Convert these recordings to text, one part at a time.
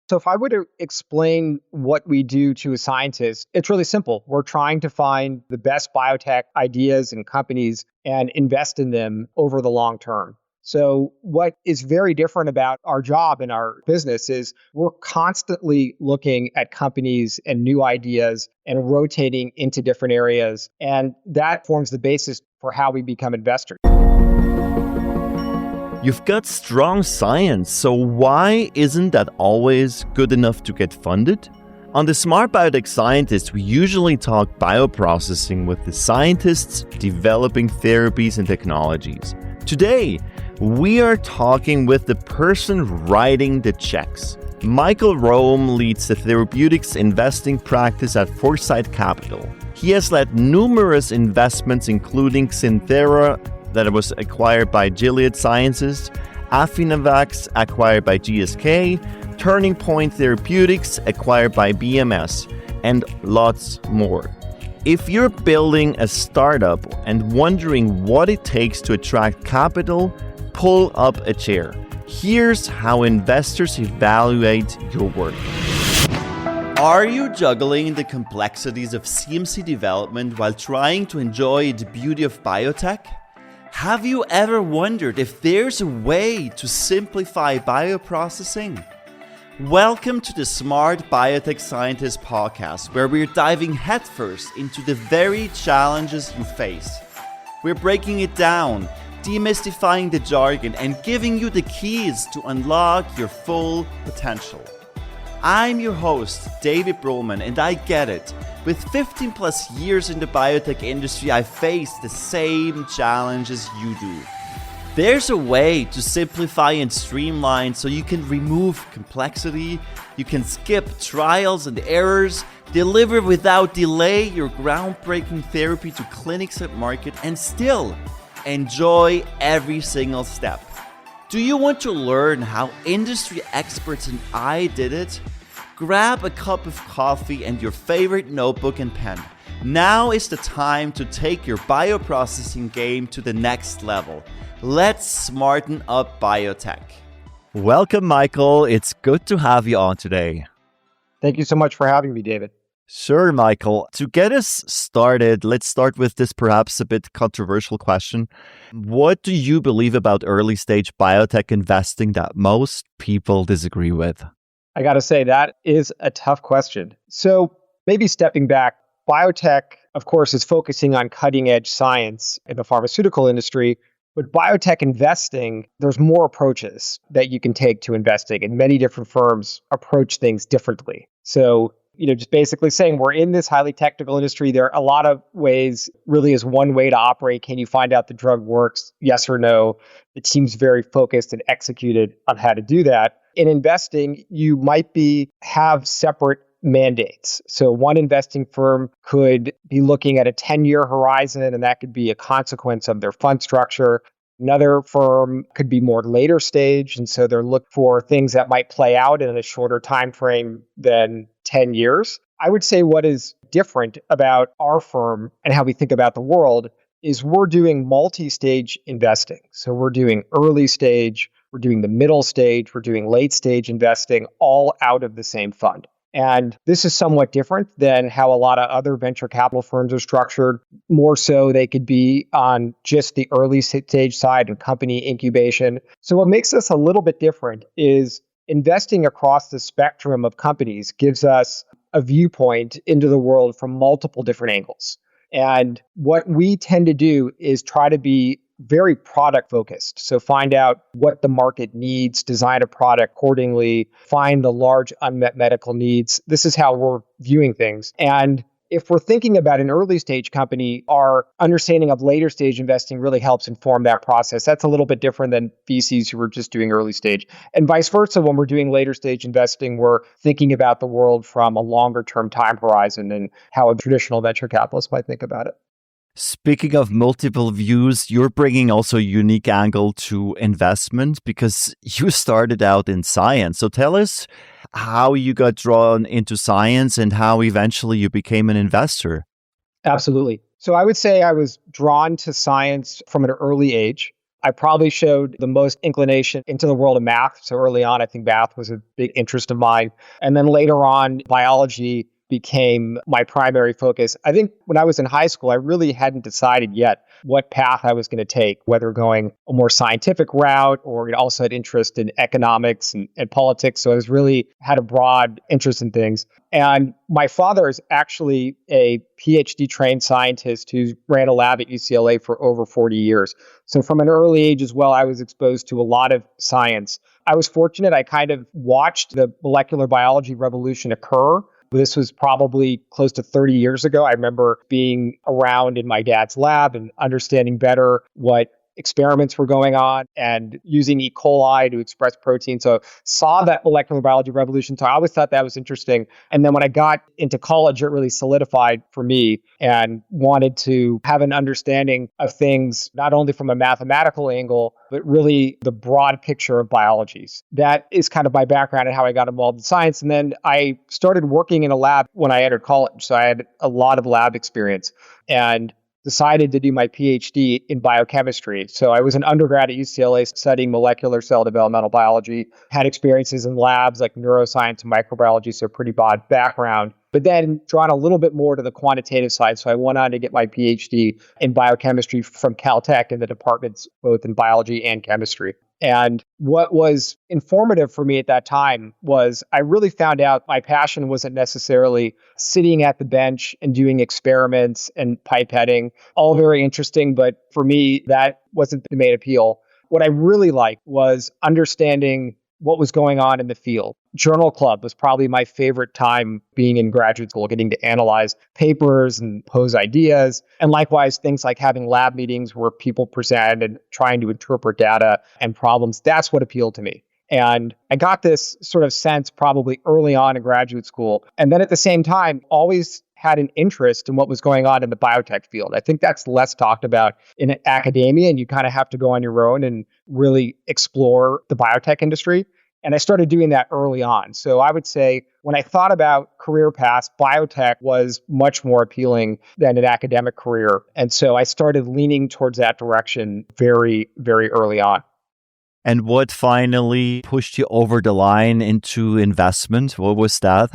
So if I were to explain what we do to a scientist, it's really simple. We're trying to find the best biotech ideas and companies and invest in them over the long term. So what is very different about our job and our business is we're constantly looking at companies and new ideas and rotating into different areas. And that forms the basis for how we become investors. You've got strong science, so why isn't that always good enough to get funded? On the Smart Biotech Scientist, we usually talk bioprocessing with the scientists developing therapies and technologies. Today, we are talking with the person writing the checks. Michael Rome leads the therapeutics investing practice at Foresite Capital. He has led numerous investments, including Synthera, that was acquired by Gilead Sciences, Affinivax, acquired by GSK, Turning Point Therapeutics, acquired by BMS, and lots more. If you're building a startup and wondering what it takes to attract capital, pull up a chair. Here's how investors evaluate your work. Are you juggling the complexities of CMC development while trying to enjoy the beauty of biotech? Have you ever wondered if there's a way to simplify bioprocessing? Welcome to the Smart Biotech Scientist podcast, where we're diving headfirst into the very challenges you face. We're breaking it down, demystifying the jargon, and giving you the keys to unlock your full potential. I'm your host, David Brohlman, and I get it. With 15 plus years in the biotech industry, I face the same challenges you do. There's a way to simplify and streamline so you can remove complexity, you can skip trials and errors, deliver without delay your groundbreaking therapy to clinics and market, and still enjoy every single step. Do you want to learn how industry experts and I did it? Grab a cup of coffee and your favorite notebook and pen. Now is the time to take your bioprocessing game to the next level. Let's smarten up biotech. Welcome, Michael. It's good to have you on today. Thank you so much for having me, David. Sure, Michael. To get us started, let's start with this perhaps a bit controversial question. What do you believe about early stage biotech investing that most people disagree with? I got to say, that is a tough question. So maybe stepping back, biotech, of course, is focusing on cutting edge science in the pharmaceutical industry. But biotech investing, there's more approaches that you can take to investing, and many different firms approach things differently. So just basically saying we're in this highly technical industry. There are a lot of ways, really is one way to operate. Can you find out the drug works? Yes or no? The team's very focused and executed on how to do that. In investing, you might have separate mandates. So one investing firm could be looking at a 10-year horizon, and that could be a consequence of their fund structure. Another firm could be more later stage, and so they're looking for things that might play out in a shorter time frame than 10 years. I would say what is different about our firm and how we think about the world is we're doing multi-stage investing. So we're doing early stage, we're doing the middle stage, we're doing late stage investing, all out of the same fund. And this is somewhat different than how a lot of other venture capital firms are structured. More so, they could be on just the early stage side and company incubation. So what makes us a little bit different is investing across the spectrum of companies gives us a viewpoint into the world from multiple different angles. And what we tend to do is try to be very product focused. So find out what the market needs, design a product accordingly, find the large unmet medical needs. This is how we're viewing things. And if we're thinking about an early stage company, our understanding of later stage investing really helps inform that process. That's a little bit different than VCs who are just doing early stage. And vice versa, when we're doing later stage investing, we're thinking about the world from a longer term time horizon and how a traditional venture capitalist might think about it. Speaking of multiple views, you're bringing also a unique angle to investment because you started out in science. So tell us how you got drawn into science and how eventually you became an investor. Absolutely. So I would say I was drawn to science from an early age. I probably showed the most inclination into the world of math. So early on, I think math was a big interest of mine. And then later on, biology became my primary focus. I think when I was in high school, I really hadn't decided yet what path I was going to take, whether going a more scientific route or also had interest in economics and politics. So I was really had a broad interest in things. And my father is actually a PhD trained scientist who ran a lab at UCLA for over 40 years. So from an early age as well, I was exposed to a lot of science. I was fortunate. I kind of watched the molecular biology revolution occur. This was probably close to 30 years ago. I remember being around in my dad's lab and understanding better what experiments were going on and using E. coli to express protein. So saw that molecular biology revolution. So I always thought that was interesting. And then when I got into college, it really solidified for me and wanted to have an understanding of things, not only from a mathematical angle, but really the broad picture of biologies. That is kind of my background and how I got involved in science. And then I started working in a lab when I entered college. So I had a lot of lab experience and decided to do my PhD in biochemistry. So I was an undergrad at UCLA studying molecular cell developmental biology, had experiences in labs like neuroscience and microbiology, so pretty broad background, but then drawn a little bit more to the quantitative side. So I went on to get my PhD in biochemistry from Caltech in the departments both in biology and chemistry. And what was informative for me at that time was I really found out my passion wasn't necessarily sitting at the bench and doing experiments and pipetting, all very interesting. But for me, that wasn't the main appeal. What I really liked was understanding what was going on in the field. Journal club was probably my favorite time being in graduate school, getting to analyze papers and pose ideas. And likewise, things like having lab meetings where people present and trying to interpret data and problems. That's what appealed to me. And I got this sort of sense probably early on in graduate school. And then at the same time, always had an interest in what was going on in the biotech field. I think that's less talked about in academia, and you kind of have to go on your own and really explore the biotech industry. And I started doing that early on. So I would say when I thought about career paths, biotech was much more appealing than an academic career. And so I started leaning towards that direction very, very early on. And what finally pushed you over the line into investment? What was that?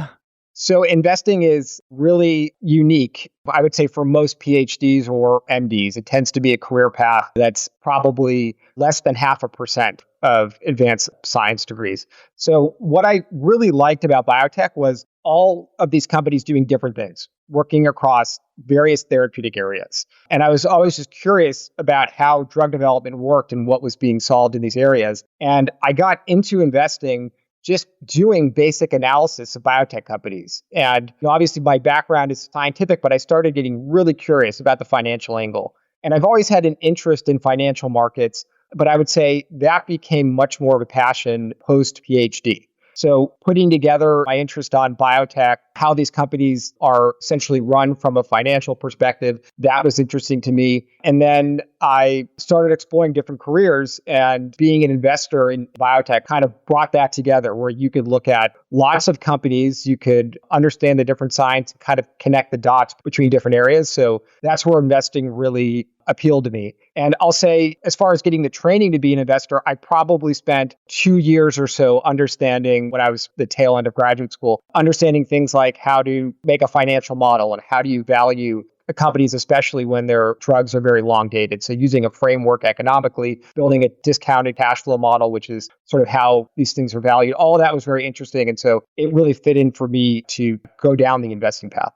So investing is really unique. I would say for most PhDs or MDs, it tends to be a career path that's probably less than 0.5% of advanced science degrees. So what I really liked about biotech was all of these companies doing different things, working across various therapeutic areas. And I was always just curious about how drug development worked and what was being solved in these areas. And I got into investing just doing basic analysis of biotech companies. And obviously my background is scientific, but I started getting really curious about the financial angle. And I've always had an interest in financial markets, but I would say that became much more of a passion post PhD. So putting together my interest on biotech, how these companies are essentially run from a financial perspective, that was interesting to me. And then I started exploring different careers, and being an investor in biotech kind of brought that together where you could look at lots of companies, you could understand the different science, kind of connect the dots between different areas. So that's where investing really appealed to me. And I'll say, as far as getting the training to be an investor, I probably spent 2 years or so understanding, when I was the tail end of graduate school, understanding things like how to make a financial model and how do you value companies, especially when their drugs are very long dated. So using a framework economically, building a discounted cash flow model, which is sort of how these things are valued. All of that was very interesting. And so it really fit in for me to go down the investing path.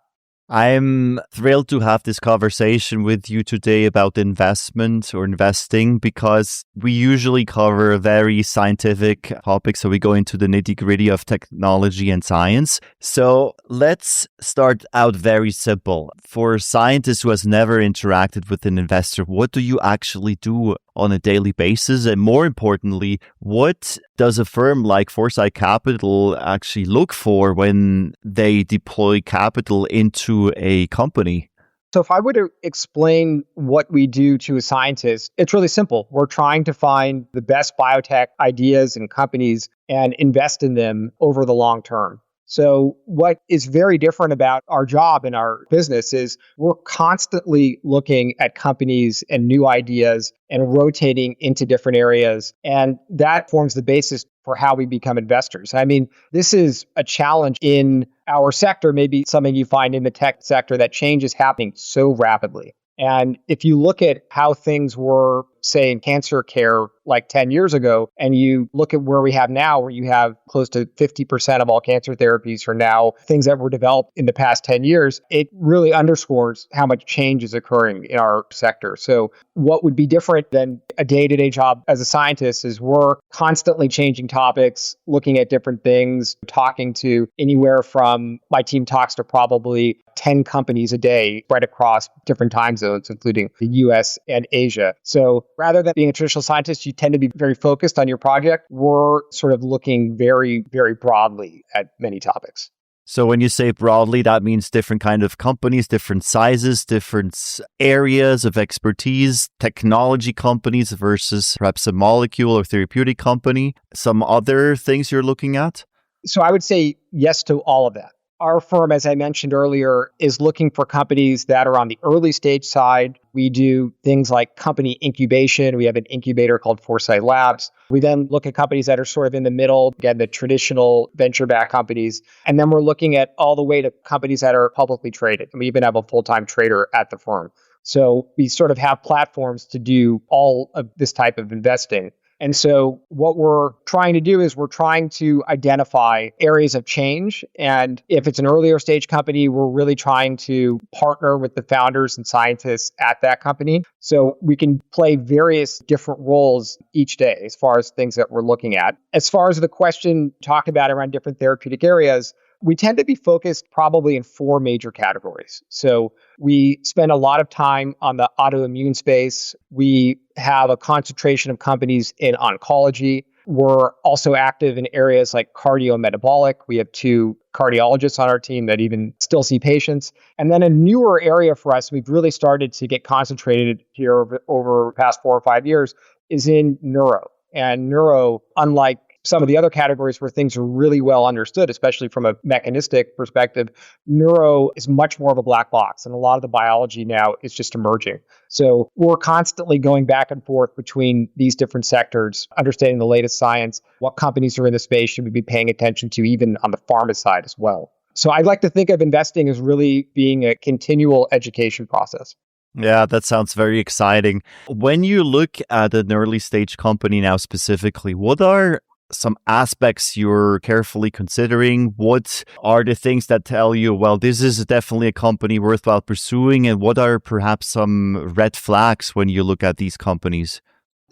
I'm thrilled to have this conversation with you today about investment or investing, because we usually cover very scientific topics. So we go into the nitty-gritty of technology and science. So let's start out very simple. For a scientist who has never interacted with an investor, what do you actually do on a daily basis? And more importantly, what does a firm like Foresite Capital actually look for when they deploy capital into a company? So if I were to explain what we do to a scientist, it's really simple. We're trying to find the best biotech ideas and companies and invest in them over the long term. So what is very different about our job and our business is we're constantly looking at companies and new ideas and rotating into different areas. And that forms the basis for how we become investors. I mean, this is a challenge in our sector, maybe something you find in the tech sector, that change is happening so rapidly. And if you look at how things were, say, in cancer care like 10 years ago, and you look at where we have now, where you have close to 50% of all cancer therapies are now things that were developed in the past 10 years, it really underscores how much change is occurring in our sector. So what would be different than a day-to-day job as a scientist is we're constantly changing topics, looking at different things, talking to anywhere from, my team talks to probably 10 companies a day right across different time zones, including the US and Asia. So rather than being a traditional scientist, you tend to be very focused on your project. We're sort of looking very, very broadly at many topics. So when you say broadly, that means different kind of companies, different sizes, different areas of expertise, technology companies versus perhaps a molecule or therapeutic company, some other things you're looking at? So I would say yes to all of that. Our firm, as I mentioned earlier, is looking for companies that are on the early stage side. We do things like company incubation. We have an incubator called Foresite Labs. We then look at companies that are sort of in the middle, again, the traditional venture-backed companies. And then we're looking at all the way to companies that are publicly traded. And we even have a full-time trader at the firm. So we sort of have platforms to do all of this type of investing. And so what we're trying to do is we're trying to identify areas of change. And if it's an earlier stage company, we're really trying to partner with the founders and scientists at that company. So we can play various different roles each day as far as things that we're looking at. As far as the question talked about around different therapeutic areas, we tend to be focused probably in four major categories. So we spend a lot of time on the autoimmune space. We have a concentration of companies in oncology. We're also active in areas like cardiometabolic. We have two cardiologists on our team that even still see patients. And then a newer area for us, we've really started to get concentrated here over the past 4 or 5 years, is in neuro. And neuro, unlike some of the other categories where things are really well understood, especially from a mechanistic perspective, neuro is much more of a black box. And a lot of the biology now is just emerging. So we're constantly going back and forth between these different sectors, understanding the latest science, what companies are in the space should we be paying attention to, even on the pharma side as well. So I'd like to think of investing as really being a continual education process. Yeah, that sounds very exciting. When you look at an early stage company now specifically, what are some aspects you're carefully considering? What are the things that tell you, well, this is definitely a company worthwhile pursuing? And what are perhaps some red flags when you look at these companies?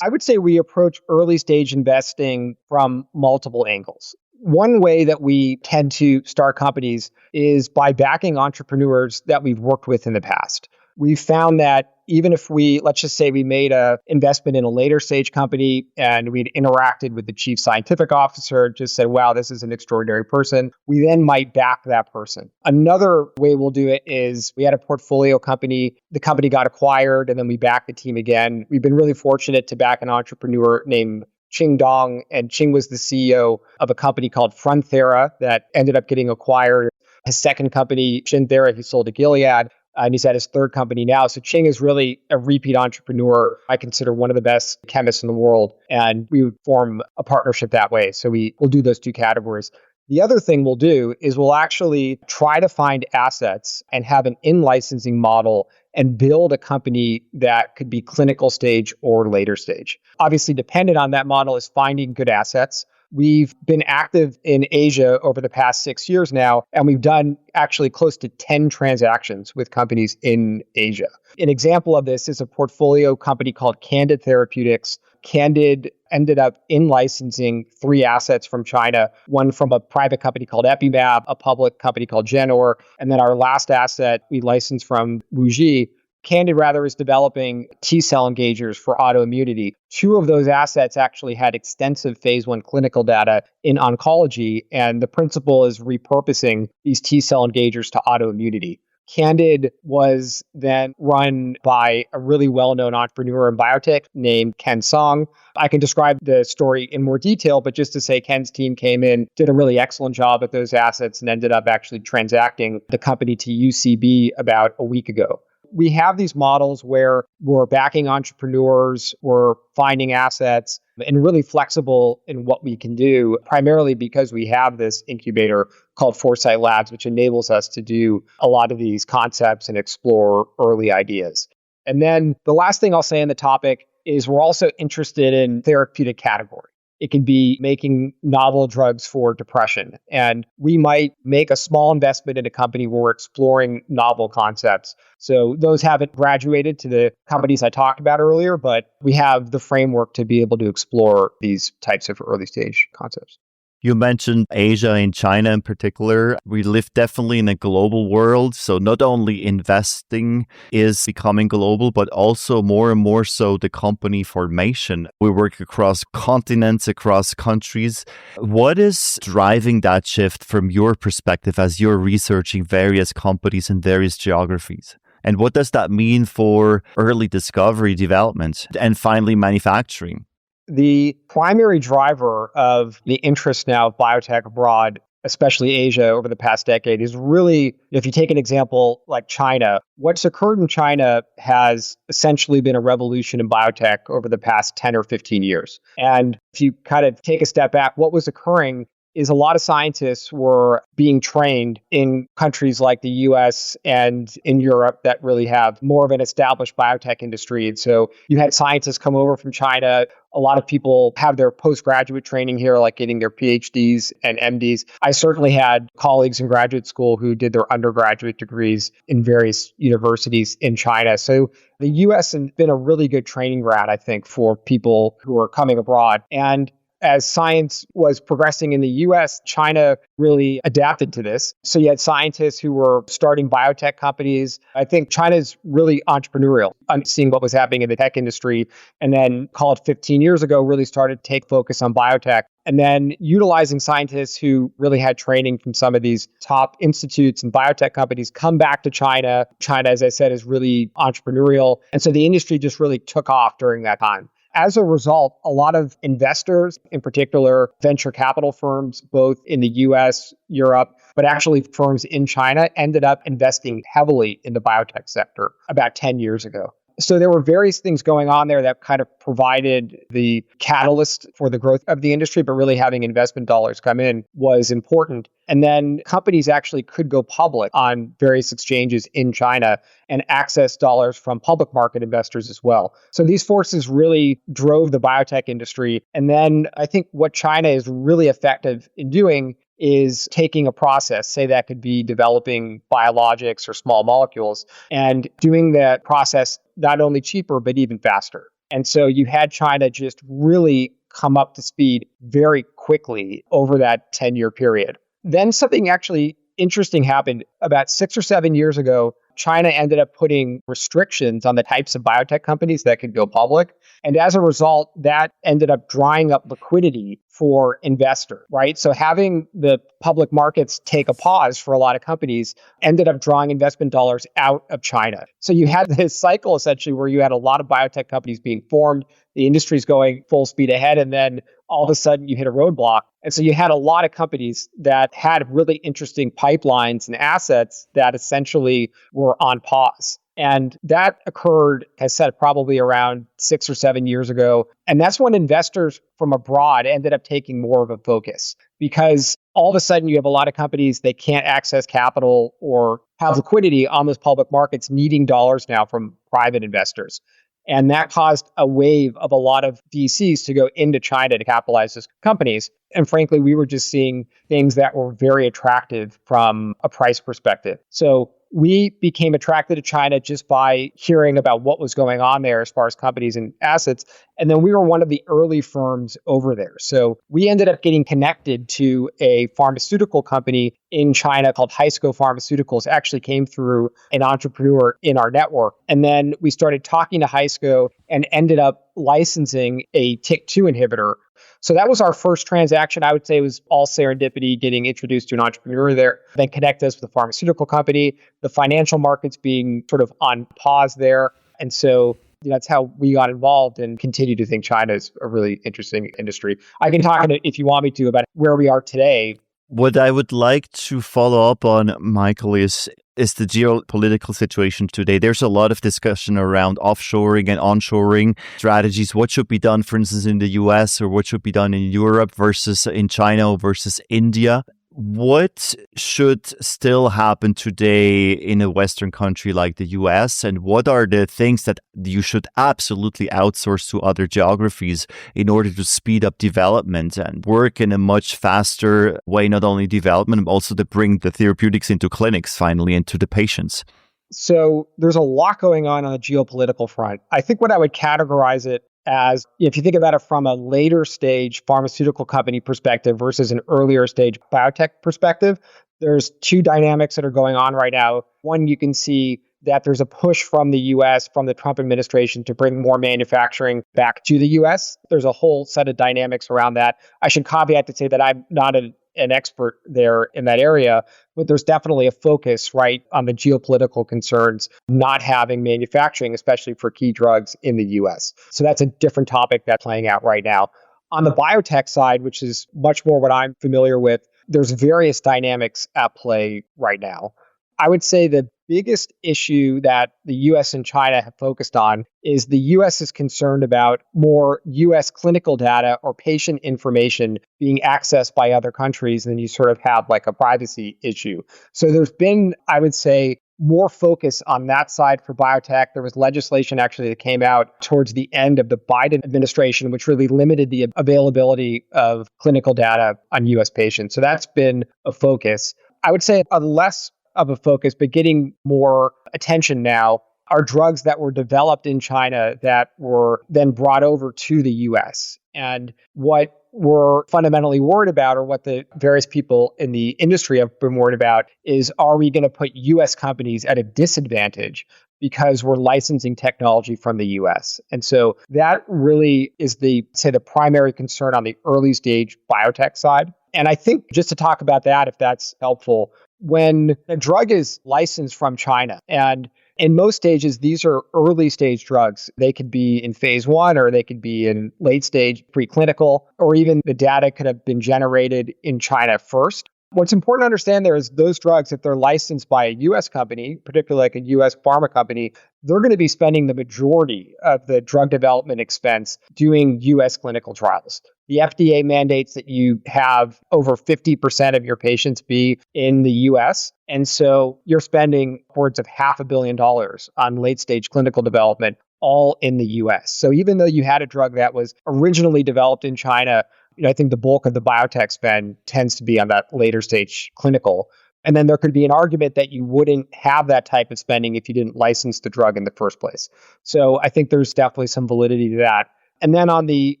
I would say we approach early stage investing from multiple angles. One way that we tend to start companies is by backing entrepreneurs that we've worked with in the past. We've found that even if let's just say we made an investment in a later stage company and we'd interacted with the chief scientific officer, just said, wow, this is an extraordinary person, we then might back that person. Another way we'll do it is we had a portfolio company, the company got acquired, and then we backed the team again. We've been really fortunate to back an entrepreneur named Qing Dong, and Qing was the CEO of a company called Fronthera that ended up getting acquired. His second company, Shinthera, he sold to Gilead. And he's at his third company now. So Qing is really a repeat entrepreneur. I consider one of the best chemists in the world. And we would form a partnership that way. So we'll do those two categories. The other thing we'll do is we'll actually try to find assets and have an in-licensing model and build a company that could be clinical stage or later stage. Obviously, dependent on that model is finding good assets. We've been active in Asia over the past 6 years now, and we've done actually close to 10 transactions with companies in Asia. An example of this is a portfolio company called Candid Therapeutics. Candid ended up in-licensing 3 assets from China, one from a private company called Epimab, a public company called Genor, and then our last asset we licensed from WuXi. Candid rather is developing T-cell engagers for autoimmunity. 2 of those assets actually had extensive phase 1 clinical data in oncology, and the principle is repurposing these T-cell engagers to autoimmunity. Candid was then run by a really well-known entrepreneur in biotech named Ken Song. I can describe the story in more detail, but just to say Ken's team came in, did a really excellent job at those assets, and ended up actually transacting the company to UCB about a week ago. We have these models where we're backing entrepreneurs, we're finding assets, and really flexible in what we can do, primarily because we have this incubator called Foresite Labs, which enables us to do a lot of these concepts and explore early ideas. And then the last thing I'll say on the topic is we're also interested in therapeutic category. It can be making novel drugs for depression. And we might make a small investment in a company where we're exploring novel concepts. So those haven't graduated to the companies I talked about earlier, but we have the framework to be able to explore these types of early stage concepts. You mentioned Asia and China in particular. We live definitely in a global world. So not only investing is becoming global, but also more and more so the company formation. We work across continents, across countries. What is driving that shift from your perspective as you're researching various companies in various geographies? And what does that mean for early discovery, development, and finally manufacturing? The primary driver of the interest now of biotech abroad, especially Asia over the past decade, is really, if you take an example like China, what's occurred in China has essentially been a revolution in biotech over the past 10 or 15 years. And if you kind of take a step back, what was occurring is a lot of scientists were being trained in countries like the US and in Europe that really have more of an established biotech industry. And so you had scientists come over from China. A lot of people have their postgraduate training here, like getting their PhDs and MDs. I certainly had colleagues in graduate school who did their undergraduate degrees in various universities in China. So the US has been a really good training ground, I think, for people who are coming abroad. And as science was progressing in the US, China really adapted to this. So you had scientists who were starting biotech companies. I think China's really entrepreneurial. I'm seeing what was happening in the tech industry. And then, call it 15 years ago, really started to take focus on biotech. And then utilizing scientists who really had training from some of these top institutes and biotech companies come back to China. China, as I said, is really entrepreneurial. And so the industry just really took off during that time. As a result, a lot of investors, in particular venture capital firms, both in the US, Europe, but actually firms in China, ended up investing heavily in the biotech sector about 10 years ago. So there were various things going on there that kind of provided the catalyst for the growth of the industry, but really having investment dollars come in was important. And then companies actually could go public on various exchanges in China and access dollars from public market investors as well. So these forces really drove the biotech industry. And then I think what China is really effective in doing is taking a process, say that could be developing biologics or small molecules, and doing that process not only cheaper, but even faster. And so you had China just really come up to speed very quickly over that 10-year period. Then something actually interesting happened about 6 or 7 years ago. China ended up putting restrictions on the types of biotech companies that could go public. And as a result, that ended up drying up liquidity for investors, right? So having the public markets take a pause for a lot of companies ended up drawing investment dollars out of China. So you had this cycle essentially where you had a lot of biotech companies being formed, the industry's going full speed ahead, and then all of a sudden you hit a roadblock. And so you had a lot of companies that had really interesting pipelines and assets that essentially were on pause. And that occurred, as I said, probably around 6 or 7 years ago. And that's when investors from abroad ended up taking more of a focus, because all of a sudden you have a lot of companies that can't access capital or have liquidity on those public markets, needing dollars now from private investors. And that caused a wave of a lot of VCs to go into China to capitalize those companies. And frankly, we were just seeing things that were very attractive from a price perspective. So we became attracted to China just by hearing about what was going on there as far as companies and assets. And then we were one of the early firms over there. So we ended up getting connected to a pharmaceutical company in China called Haisco Pharmaceuticals. Actually came through an entrepreneur in our network. And then we started talking to Haisco and ended up licensing a TYK2 inhibitor So that was our first transaction. I would say it was all serendipity, getting introduced to an entrepreneur there, then connect us with a pharmaceutical company, the financial markets being sort of on pause there. And so that's how we got involved and continue to think China is a really interesting industry. I can talk, if you want me to, about where we are today. What I would like to follow up on, Michael, is the geopolitical situation today. There's a lot of discussion around offshoring and onshoring strategies. What should be done, for instance, in the US, or what should be done in Europe versus in China versus India? What should still happen today in a Western country like the US? And what are the things that you should absolutely outsource to other geographies in order to speed up development and work in a much faster way, not only development, but also to bring the therapeutics into clinics finally and to the patients? So there's a lot going on the geopolitical front. I think what I would categorize it as, if you think about it from a later stage pharmaceutical company perspective versus an earlier stage biotech perspective, there's two dynamics that are going on right now. One, you can see that there's a push from the US, from the Trump administration, to bring more manufacturing back to the US. There's a whole set of dynamics around that. I should caveat to say that I'm not an expert there in that area, but there's definitely a focus, right, on the geopolitical concerns, not having manufacturing, especially for key drugs in the US. So that's a different topic that's playing out right now. On the biotech side, which is much more what I'm familiar with, there's various dynamics at play right now. I would say the biggest issue that the US and China have focused on is the US is concerned about more US clinical data or patient information being accessed by other countries, and you sort of have like a privacy issue. So there's been, I would say, more focus on that side for biotech. There was legislation actually that came out towards the end of the Biden administration, which really limited the availability of clinical data on US patients. So that's been a focus. I would say a less of a focus, but getting more attention now, are drugs that were developed in China that were then brought over to the US. And what we're fundamentally worried about, or what the various people in the industry have been worried about, is are we going to put US companies at a disadvantage because we're licensing technology from the US? And so that really is the primary concern on the early stage biotech side. And I think just to talk about that, if that's helpful, when a drug is licensed from China, and in most stages, these are early stage drugs. They could be in phase 1, or they could be in late stage preclinical, or even the data could have been generated in China first. What's important to understand there is those drugs, if they're licensed by a US company, particularly like a US pharma company, they're going to be spending the majority of the drug development expense doing US clinical trials. The FDA mandates that you have over 50% of your patients be in the US. And so you're spending upwards of $500 million on late stage clinical development, all in the US. So even though you had a drug that was originally developed in China, I think the bulk of the biotech spend tends to be on that later stage clinical. And then there could be an argument that you wouldn't have that type of spending if you didn't license the drug in the first place. So I think there's definitely some validity to that. And then on the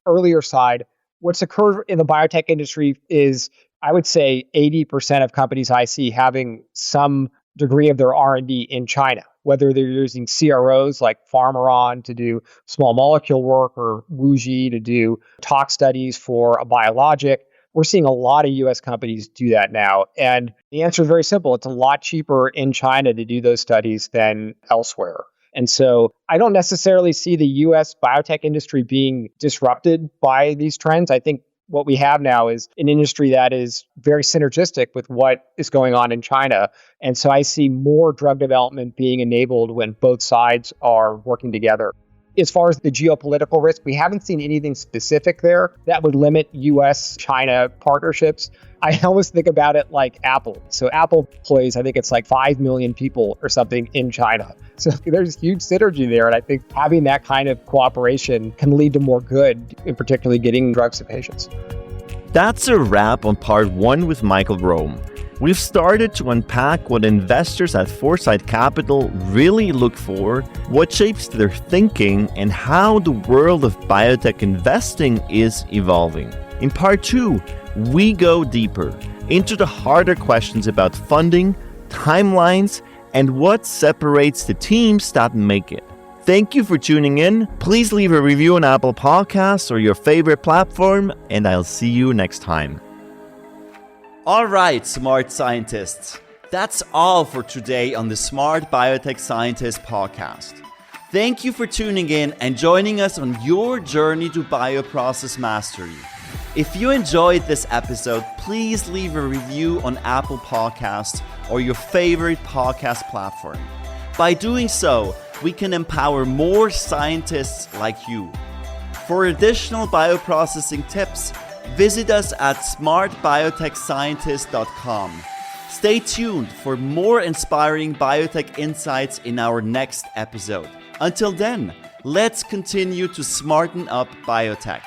earlier side, what's occurred in the biotech industry is, I would say, 80% of companies I see having some degree of their R&D in China, whether they're using CROs like Pharmaron to do small molecule work, or WuXi to do tox studies for a biologic. We're seeing a lot of US companies do that now. And the answer is very simple. It's a lot cheaper in China to do those studies than elsewhere. And so I don't necessarily see the US biotech industry being disrupted by these trends. I think what we have now is an industry that is very synergistic with what is going on in China. And so I see more drug development being enabled when both sides are working together. As far as the geopolitical risk, we haven't seen anything specific there that would limit US-China partnerships. I almost think about it like Apple. So Apple employs, I think it's like 5 million people or something in China. So there's huge synergy there. And I think having that kind of cooperation can lead to more good, in particularly getting drugs to patients. That's a wrap on part 1 with Michael Rome. We've started to unpack what investors at Foresite Capital really look for, what shapes their thinking, and how the world of biotech investing is evolving. In part 2, we go deeper into the harder questions about funding, timelines, and what separates the teams that make it. Thank you for tuning in. Please leave a review on Apple Podcasts or your favorite platform, and I'll see you next time. All right, smart scientists. That's all for today on the Smart Biotech Scientist podcast. Thank you for tuning in and joining us on your journey to bioprocess mastery. If you enjoyed this episode, please leave a review on Apple Podcasts or your favorite podcast platform. By doing so, we can empower more scientists like you. For additional bioprocessing tips, visit us at smartbiotechscientist.com. Stay tuned for more inspiring biotech insights in our next episode. Until then, let's continue to smarten up biotech.